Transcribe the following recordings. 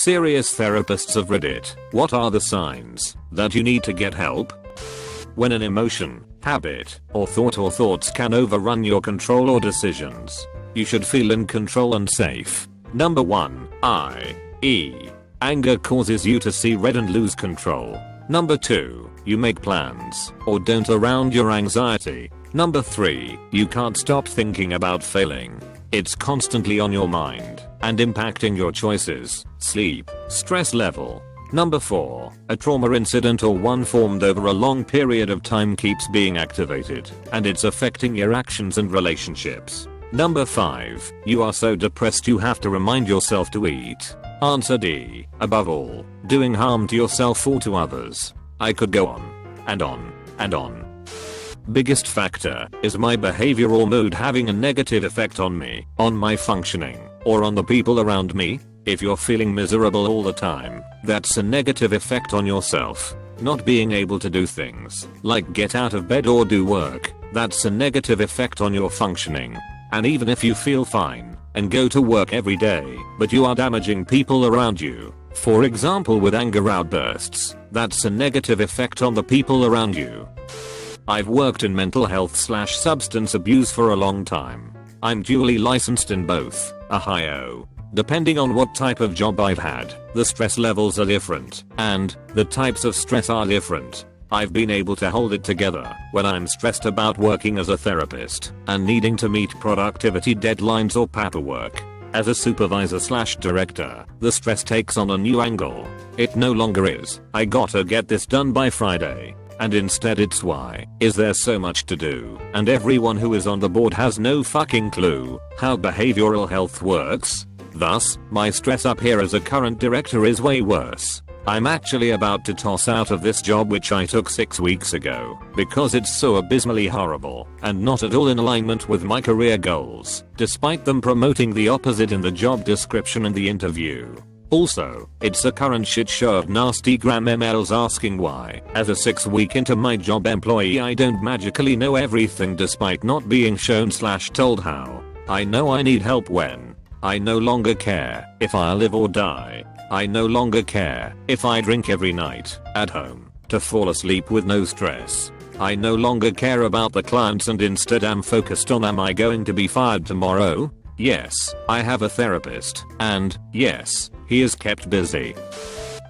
Serious therapists of Reddit, what are the signs that you need to get help? When an emotion, habit, or thoughts can overrun your control or decisions, you should feel in control and safe. Number 1. Anger causes you to see red and lose control. Number 2. You make plans, or don't around your anxiety. Number 3. You can't stop thinking about failing. It's constantly on your mind, and impacting your choices, sleep, stress level. Number 4. A trauma incident or one formed over a long period of time keeps being activated, and it's affecting your actions and relationships. Number 5. You are so depressed you have to remind yourself to eat. Answer D. Above all, doing harm to yourself or to others. I could go on, and on, and on. Biggest factor is my behavior or mood having a negative effect on me, on my functioning, or on the people around me. If you're feeling miserable all the time, that's a negative effect on yourself. Not being able to do things, like get out of bed or do work, that's a negative effect on your functioning. And even if you feel fine, and go to work every day, but you are damaging people around you, for example with anger outbursts, that's a negative effect on the people around you. I've worked in mental health/substance abuse for a long time. I'm dually licensed in both Ohio. Depending on what type of job I've had, the stress levels are different, and the types of stress are different. I've been able to hold it together when I'm stressed about working as a therapist and needing to meet productivity deadlines or paperwork. As a supervisor/director, the stress takes on a new angle. It no longer is, I gotta get this done by Friday. And instead it's why is there so much to do, and everyone who is on the board has no fucking clue how behavioral health works. Thus, my stress up here as a current director is way worse. I'm actually about to toss out of this job which I took 6 weeks ago because it's so abysmally horrible and not at all in alignment with my career goals, despite them promoting the opposite in the job description and the interview. Also, it's a current shit show of nasty gram emails asking why, as a 6-week into my job employee, I don't magically know everything despite not being shown/told how. I know I need help when I no longer care if I live or die. I no longer care if I drink every night at home to fall asleep with no stress. I no longer care about the clients and instead am focused on, am I going to be fired tomorrow? Yes, I have a therapist, and yes, he is kept busy.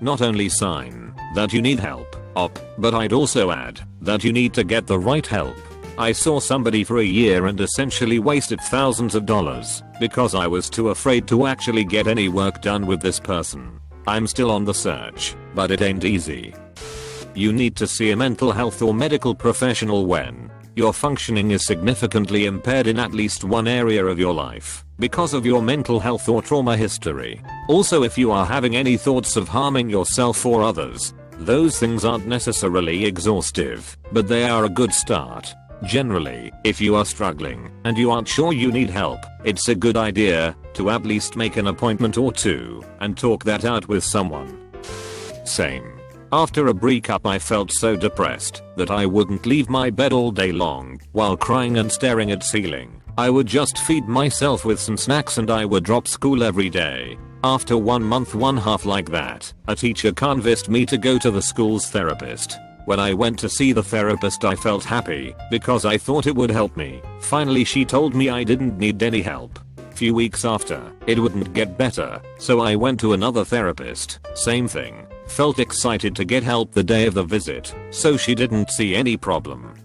Not only sign that you need help, but I'd also add that you need to get the right help. I saw somebody for a year and essentially wasted thousands of dollars because I was too afraid to actually get any work done with this person. I'm still on the search, but it ain't easy. You need to see a mental health or medical professional when your functioning is significantly impaired in at least one area of your life because of your mental health or trauma history. Also, if you are having any thoughts of harming yourself or others, those things aren't necessarily exhaustive, but they are a good start. Generally, if you are struggling and you aren't sure you need help, it's a good idea to at least make an appointment or two and talk that out with someone. Same. After a breakup I felt so depressed that I wouldn't leave my bed all day long while crying and staring at ceiling. I would just feed myself with some snacks and I would drop school every day. After 1 month, 1/2 like that, a teacher convinced me to go to the school's therapist. When I went to see the therapist I felt happy because I thought it would help me. Finally she told me I didn't need any help. Few weeks after, it wouldn't get better, so I went to another therapist. Same thing. Felt excited to get help the day of the visit, so she didn't see any problem.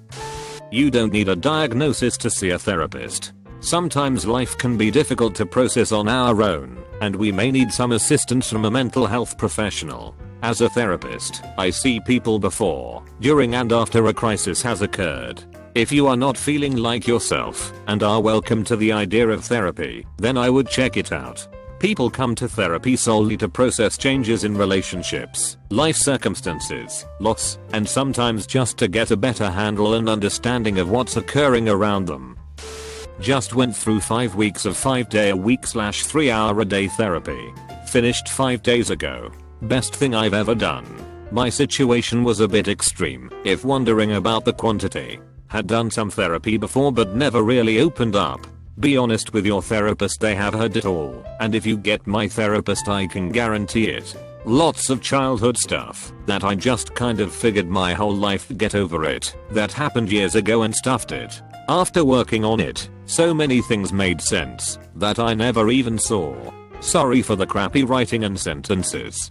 You don't need a diagnosis to see a therapist. Sometimes life can be difficult to process on our own, and we may need some assistance from a mental health professional. As a therapist, I see people before, during and after a crisis has occurred. If you are not feeling like yourself and are welcome to the idea of therapy, then I would check it out. People come to therapy solely to process changes in relationships, life circumstances, loss, and sometimes just to get a better handle and understanding of what's occurring around them. Just went through 5 weeks of 5-day-a-week/3-hour-a-day therapy. Finished 5 days ago. Best thing I've ever done. My situation was a bit extreme, if wondering about the quantity. Had done some therapy before but never really opened up. Be honest with your therapist, they have heard it all, and if you get my therapist I can guarantee it. Lots of childhood stuff that I just kind of figured my whole life get over it, that happened years ago and stuffed it. After working on it, so many things made sense that I never even saw. Sorry for the crappy writing and sentences.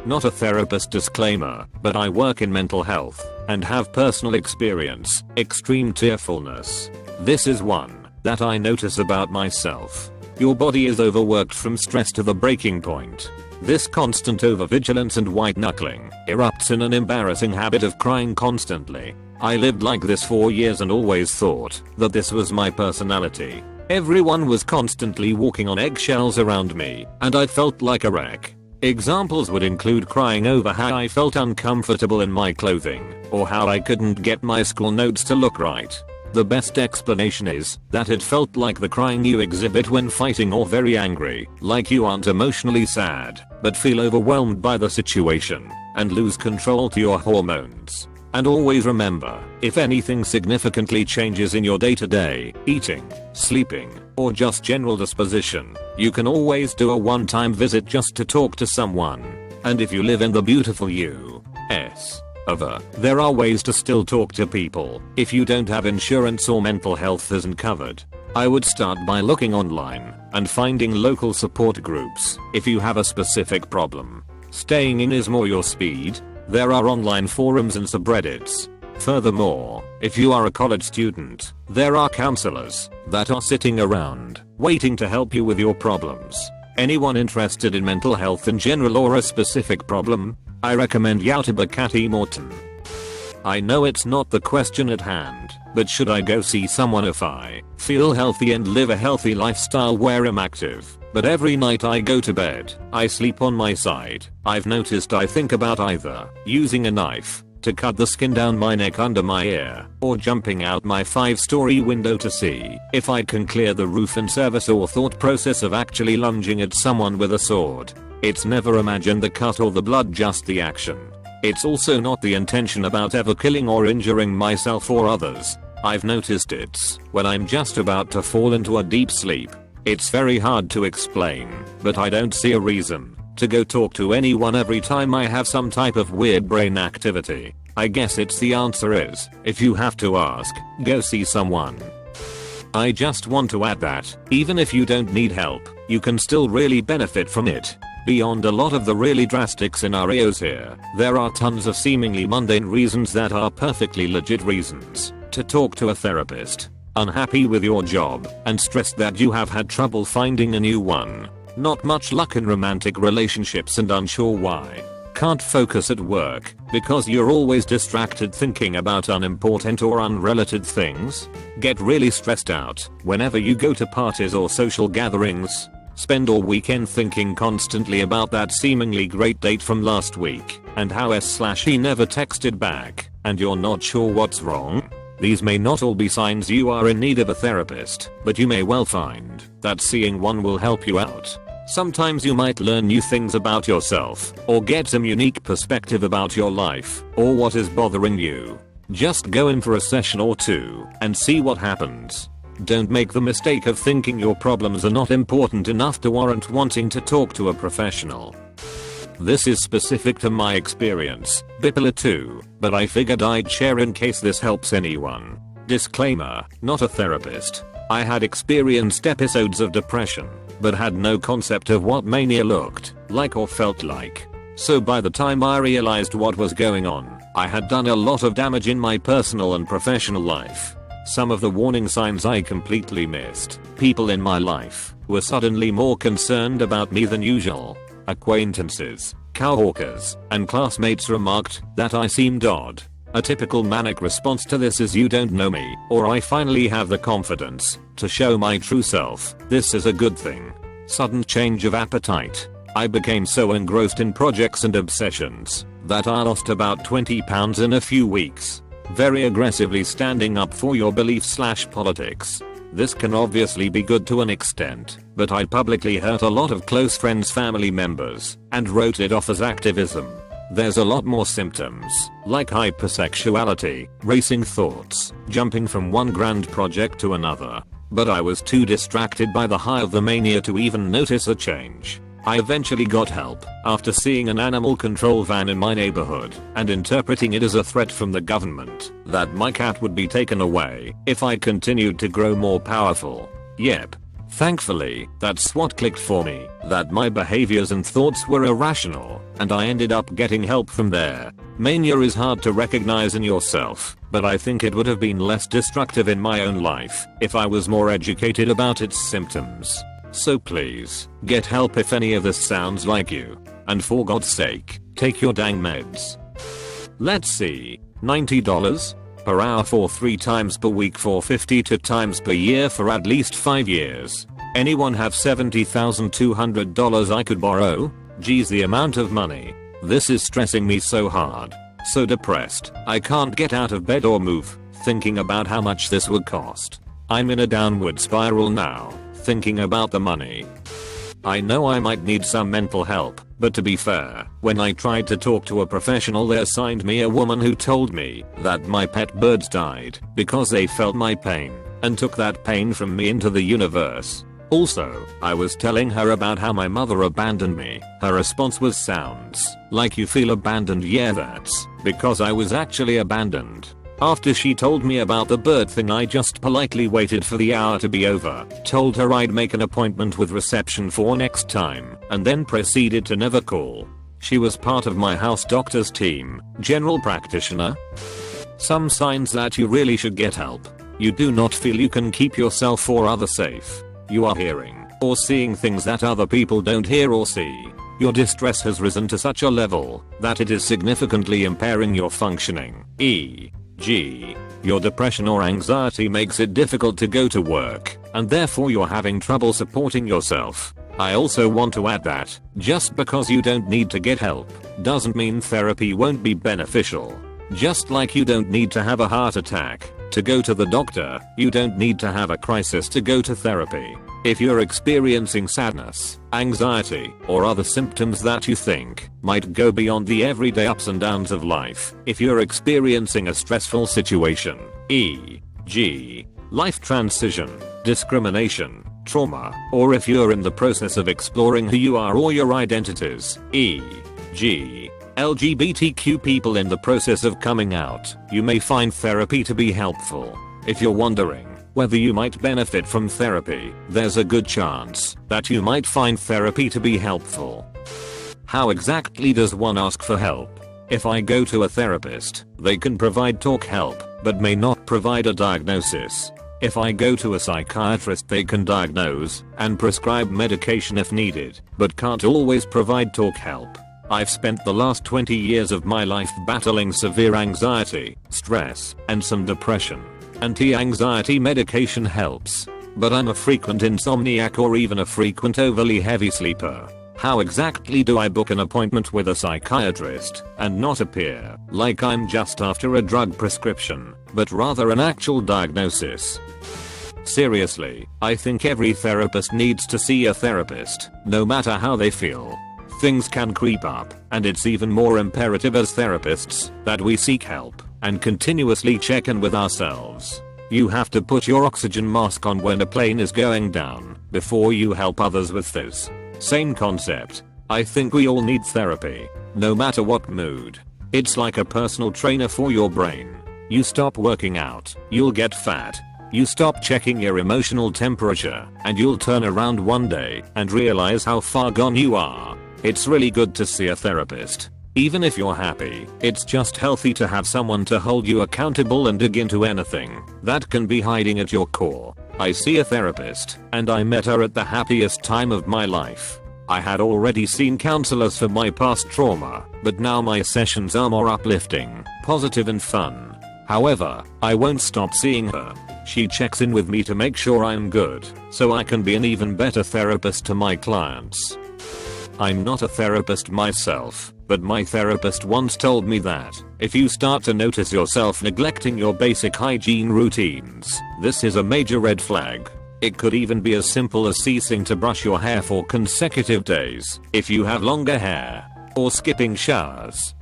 Not a therapist disclaimer, but I work in mental health and have personal experience, extreme tearfulness. This is one that I notice about myself. Your body is overworked from stress to the breaking point. This constant overvigilance and white knuckling erupts in an embarrassing habit of crying constantly. I lived like this for years and always thought that this was my personality. Everyone was constantly walking on eggshells around me, and I felt like a wreck. Examples would include crying over how I felt uncomfortable in my clothing, or how I couldn't get my school notes to look right. The best explanation is that it felt like the crying you exhibit when fighting or very angry, like you aren't emotionally sad, but feel overwhelmed by the situation, and lose control to your hormones. And always remember, if anything significantly changes in your day-to-day, eating, sleeping, or just general disposition, you can always do a one-time visit just to talk to someone. And if you live in the beautiful U.S. there are ways to still talk to people if you don't have insurance or mental health isn't covered. I would start by looking online and finding local support groups if you have a specific problem. Staying in is more your speed. There are online forums and subreddits. Furthermore, if you are a college student, there are counselors that are sitting around waiting to help you with your problems. Anyone interested in mental health in general or a specific problem? I recommend Kati Morton. I know it's not the question at hand, but should I go see someone if I feel healthy and live a healthy lifestyle where I'm active, but every night I go to bed, I sleep on my side? I've noticed I think about either using a knife to cut the skin down my neck under my ear, or jumping out my 5-story window to see if I can clear the roof in service, or thought process of actually lunging at someone with a sword. It's never imagined the cut or the blood, just the action. It's also not the intention about ever killing or injuring myself or others. I've noticed it's when I'm just about to fall into a deep sleep. It's very hard to explain, but I don't see a reason to go talk to anyone every time I have some type of weird brain activity. I guess it's the answer is, if you have to ask, go see someone. I just want to add that, even if you don't need help, you can still really benefit from it. Beyond a lot of the really drastic scenarios here, there are tons of seemingly mundane reasons that are perfectly legit reasons to talk to a therapist. Unhappy with your job and stressed that you have had trouble finding a new one. Not much luck in romantic relationships and unsure why. Can't focus at work because you're always distracted thinking about unimportant or unrelated things. Get really stressed out whenever you go to parties or social gatherings. Spend all weekend thinking constantly about that seemingly great date from last week and how he never texted back, and you're not sure what's wrong. These may not all be signs you are in need of a therapist, but you may well find that seeing one will help you out. Sometimes you might learn new things about yourself, or get some unique perspective about your life, or what is bothering you. Just go in for a session or two and see what happens. Don't make the mistake of thinking your problems are not important enough to warrant wanting to talk to a professional. This is specific to my experience, bipolar 2, but I figured I'd share in case this helps anyone. Disclaimer, not a therapist. I had experienced episodes of depression, but had no concept of what mania looked like or felt like. So by the time I realized what was going on, I had done a lot of damage in my personal and professional life. Some of the warning signs I completely missed. People in my life were suddenly more concerned about me than usual. Acquaintances, coworkers, and classmates remarked that I seemed odd. A typical manic response to this is you don't know me, or I finally have the confidence to show my true self. This is a good thing. Sudden change of appetite. I became so engrossed in projects and obsessions that I lost about 20 pounds in a few weeks. Very aggressively standing up for your beliefs/politics. This can obviously be good to an extent, but I publicly hurt a lot of close friends, family members, and wrote it off as activism. There's a lot more symptoms, like hypersexuality, racing thoughts, jumping from one grand project to another. but I was too distracted by the high of the mania to even notice a change. I eventually got help after seeing an animal control van in my neighborhood and interpreting it as a threat from the government that my cat would be taken away if I continued to grow more powerful. Yep. Thankfully, that's what clicked for me, that my behaviors and thoughts were irrational, and I ended up getting help from there. Mania is hard to recognize in yourself, but I think it would have been less destructive in my own life if I was more educated about its symptoms. So please, get help if any of this sounds like you. And for God's sake, take your dang meds. Let's see. $90 per hour for 3 times per week for 52 times per year for at least 5 years. Anyone have $70,200 I could borrow? Geez, the amount of money. This is stressing me so hard. So depressed, I can't get out of bed or move, thinking about how much this would cost. I'm in a downward spiral now, thinking about the money. I know I might need some mental help, but to be fair, when I tried to talk to a professional, they assigned me a woman who told me that my pet birds died because they felt my pain and took that pain from me into the universe. Also, I was telling her about how my mother abandoned me. Her response was, sounds like you feel abandoned. Yeah, that's because I was actually abandoned. After she told me about the bird thing, I just politely waited for the hour to be over, told her I'd make an appointment with reception for next time, and then proceeded to never call. She was part of my house doctor's team, general practitioner. Some signs that you really should get help. You do not feel you can keep yourself or others safe. You are hearing or seeing things that other people don't hear or see. Your distress has risen to such a level that it is significantly impairing your functioning. E.g., your depression or anxiety makes it difficult to go to work, and therefore you're having trouble supporting yourself. I also want to add that, just because you don't need to get help, doesn't mean therapy won't be beneficial. Just like you don't need to have a heart attack to go to the doctor, you don't need to have a crisis to go to therapy. If you're experiencing sadness, anxiety, or other symptoms that you think might go beyond the everyday ups and downs of life, if you're experiencing a stressful situation, e.g., life transition, discrimination, trauma, or if you're in the process of exploring who you are or your identities, e.g., LGBTQ people in the process of coming out, you may find therapy to be helpful. If you're wondering whether you might benefit from therapy, there's a good chance that you might find therapy to be helpful. How exactly does one ask for help? If I go to a therapist, they can provide talk help, but may not provide a diagnosis. If I go to a psychiatrist, they can diagnose and prescribe medication if needed, but can't always provide talk help. I've spent the last 20 years of my life battling severe anxiety, stress, and some depression. Anti-anxiety medication helps, but I'm a frequent insomniac or even a frequent overly heavy sleeper. How exactly do I book an appointment with a psychiatrist and not appear like I'm just after a drug prescription, but rather an actual diagnosis? Seriously, I think every therapist needs to see a therapist, no matter how they feel. Things can creep up, and it's even more imperative as therapists that we seek help and continuously check in with ourselves. You have to put your oxygen mask on when a plane is going down before you help others with this. Same concept. I think we all need therapy, no matter what mood. It's like a personal trainer for your brain. You stop working out, you'll get fat. You stop checking your emotional temperature, and you'll turn around one day and realize how far gone you are. It's really good to see a therapist. Even if you're happy, it's just healthy to have someone to hold you accountable and dig into anything that can be hiding at your core. I see a therapist, and I met her at the happiest time of my life. I had already seen counselors for my past trauma, but now my sessions are more uplifting, positive and fun. However, I won't stop seeing her. She checks in with me to make sure I'm good, so I can be an even better therapist to my clients. I'm not a therapist myself, but my therapist once told me that if you start to notice yourself neglecting your basic hygiene routines, this is a major red flag. It could even be as simple as ceasing to brush your hair for consecutive days if you have longer hair, or skipping showers.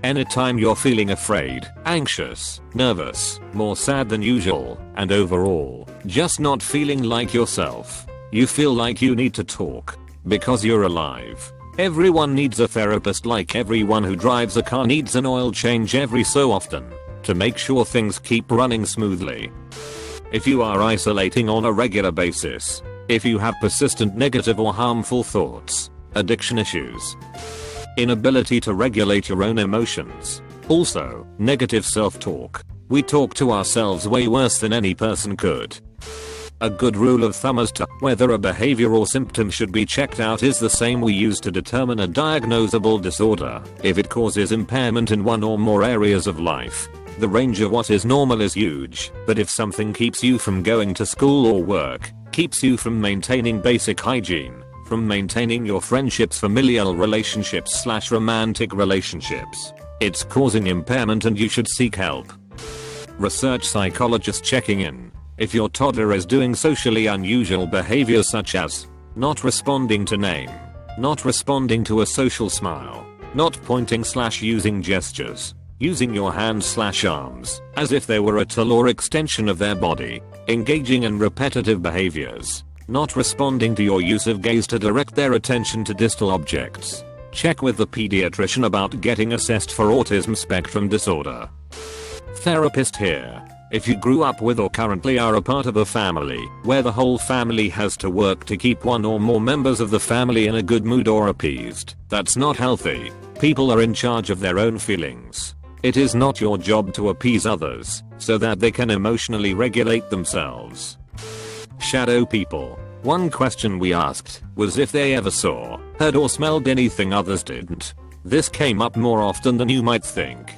Anytime you're feeling afraid, anxious, nervous, more sad than usual, and overall, just not feeling like yourself, you feel like you need to talk. Because you're alive. Everyone needs a therapist, like everyone who drives a car needs an oil change every so often to make sure things keep running smoothly. If you are isolating on a regular basis, if you have persistent negative or harmful thoughts, addiction issues, inability to regulate your own emotions, also negative self-talk, we talk to ourselves way worse than any person could. A good rule of thumb as to whether a behavior or symptom should be checked out is the same we use to determine a diagnosable disorder. If it causes impairment in one or more areas of life, the range of what is normal is huge. But if something keeps you from going to school or work, keeps you from maintaining basic hygiene, from maintaining your friendships, familial relationships / romantic relationships, it's causing impairment and you should seek help. Research psychologist checking in. If your toddler is doing socially unusual behavior such as not responding to name, not responding to a social smile, not pointing / using gestures, using your hands / arms as if they were a tool or extension of their body, engaging in repetitive behaviors, not responding to your use of gaze to direct their attention to distal objects, check with the pediatrician about getting assessed for autism spectrum disorder. Therapist here. If you grew up with or currently are a part of a family where the whole family has to work to keep one or more members of the family in a good mood or appeased, that's not healthy. People are in charge of their own feelings. It is not your job to appease others so that they can emotionally regulate themselves. Shadow people. One question we asked was if they ever saw, heard or smelled anything others didn't. This came up more often than you might think.